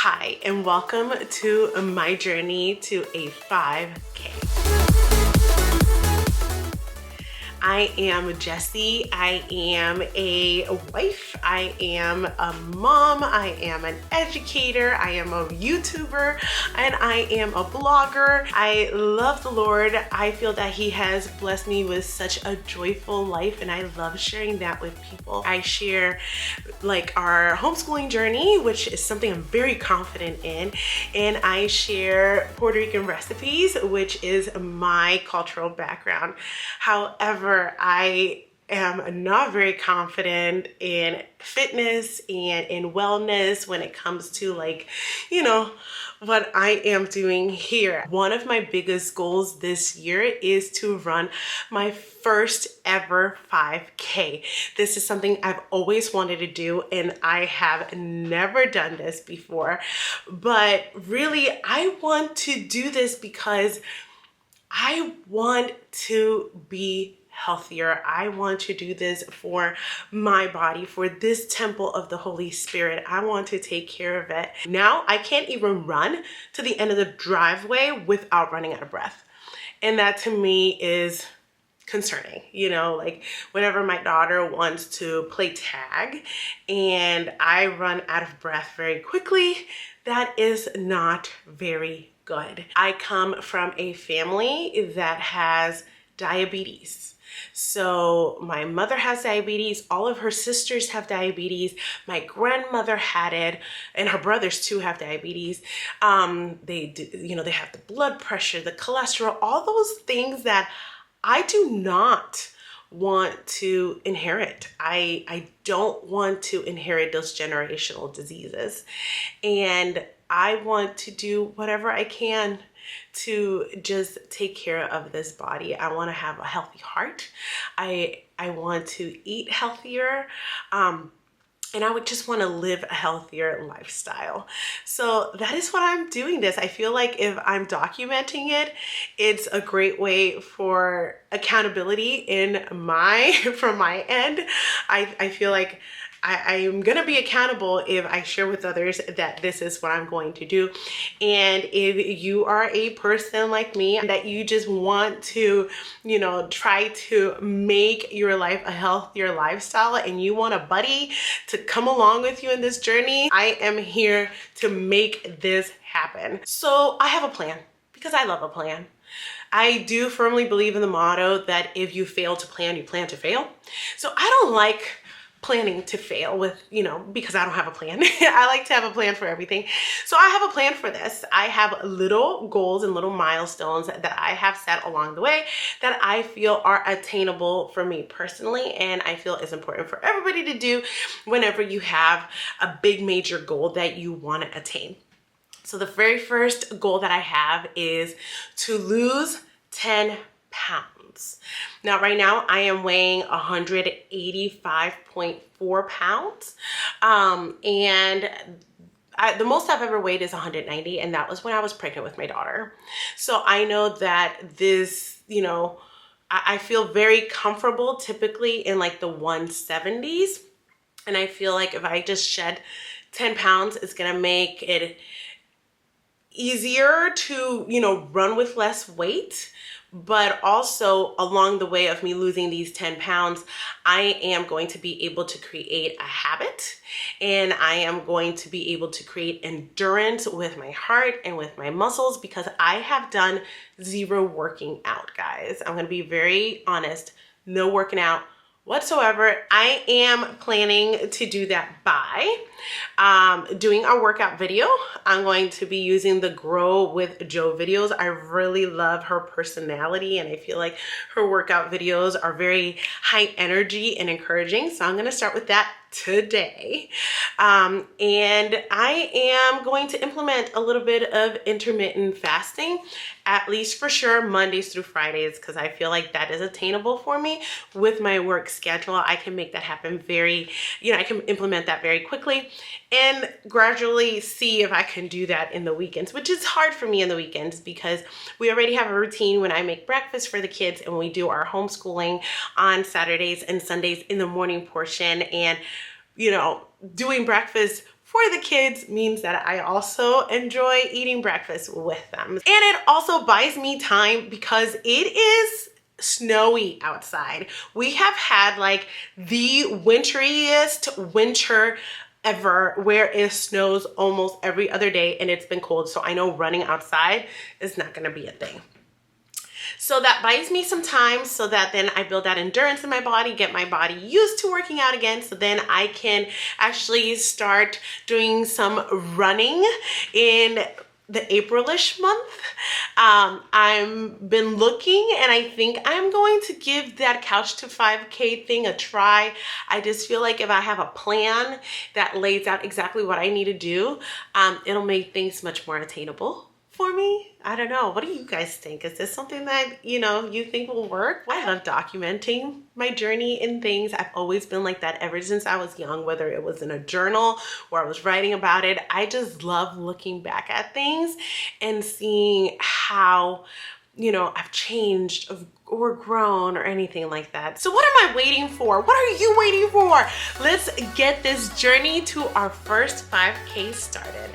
Hi, and welcome to my journey to a 5K. I am Jessi. I am a wife. I am a mom. I am an educator. I am a YouTuber, and I am a blogger. I love the Lord. I feel that He has blessed me with such a joyful life, and I love sharing that with people. I share like our homeschooling journey, which is something I'm very confident in, and I share Puerto Rican recipes, which is my cultural background. However, I am not very confident in fitness and in wellness when it comes to what I am doing here. One of my biggest goals this year is to run my first ever 5K. This is something I've always wanted to do, and I have never done this before. But really, I want to do this because I want to be healthier. I want to do this for my body, for this temple of the Holy Spirit. I want to take care of it. Now I can't even run to the end of the driveway without running out of breath. And that to me is concerning. Like whenever my daughter wants to play tag and I run out of breath very quickly, that is not very good. I come from a family that has diabetes. So my mother has diabetes, all of her sisters have diabetes, my grandmother had it, and her brothers too have diabetes. They have the blood pressure, the cholesterol, all those things that I do not want to inherit. I don't want to inherit those generational diseases. And I want to do whatever I can to just take care of this body. I want to have a healthy heart. I want to eat healthier. And I would just want to live a healthier lifestyle. So that is what I'm doing this. I feel like if I'm documenting it, it's a great way for accountability from my end. I feel like I am going to be accountable if I share with others that this is what I'm going to do. And if you are a person like me that you just want to, try to make your life a healthier lifestyle and you want a buddy to come along with you in this journey, I am here to make this happen. So I have a plan because I love a plan. I do firmly believe in the motto that if you fail to plan, you plan to fail. So I don't like planning to fail because I don't have a plan. I like to have a plan for everything. So I have a plan for this. I have little goals and little milestones that I have set along the way that I feel are attainable for me personally, and I feel is important for everybody to do whenever you have a big major goal that you want to attain. So the very first goal that I have is to lose 10 pounds. Now, right now I am weighing 185.4 pounds. And the most I've ever weighed is 190. And that was when I was pregnant with my daughter. So I know that this, I feel very comfortable typically in like the 170s. And I feel like if I just shed 10 pounds, it's going to make it easier to, run with less weight. But also along the way of me losing these 10 pounds, I am going to be able to create a habit, and I am going to be able to create endurance with my heart and with my muscles because I have done zero working out, guys. I'm going to be very honest, no working out whatsoever. I am planning to do that by doing a workout video. I'm going to be using the Grow with Joe videos. I really love her personality, and I feel like her workout videos are very high energy and encouraging. So I'm going to start with that today. And I am going to implement a little bit of intermittent fasting, at least for sure Mondays through Fridays, because I feel like that is attainable for me with my work schedule. I can make that happen I can implement that very quickly and gradually see if I can do that in the weekends, which is hard for me in the weekends because we already have a routine when I make breakfast for the kids and we do our homeschooling on Saturdays and Sundays in the morning portion. And doing breakfast for the kids means that I also enjoy eating breakfast with them. And it also buys me time because it is snowy outside. We have had like the winteriest winter ever, where it snows almost every other day and it's been cold. So I know running outside is not gonna be a thing. So that buys me some time so that then I build that endurance in my body, get my body used to working out again, so then I can actually start doing some running in the Aprilish month. I've been looking and I think I'm going to give that Couch to 5K thing a try. I just feel like if I have a plan that lays out exactly what I need to do, it'll make things much more attainable for me. I don't know. What do you guys think? Is this something that, you think will work? I love documenting my journey in things. I've always been like that ever since I was young, whether it was in a journal or I was writing about it. I just love looking back at things and seeing how, I've changed or grown or anything like that. So what am I waiting for? What are you waiting for? Let's get this journey to our first 5K started.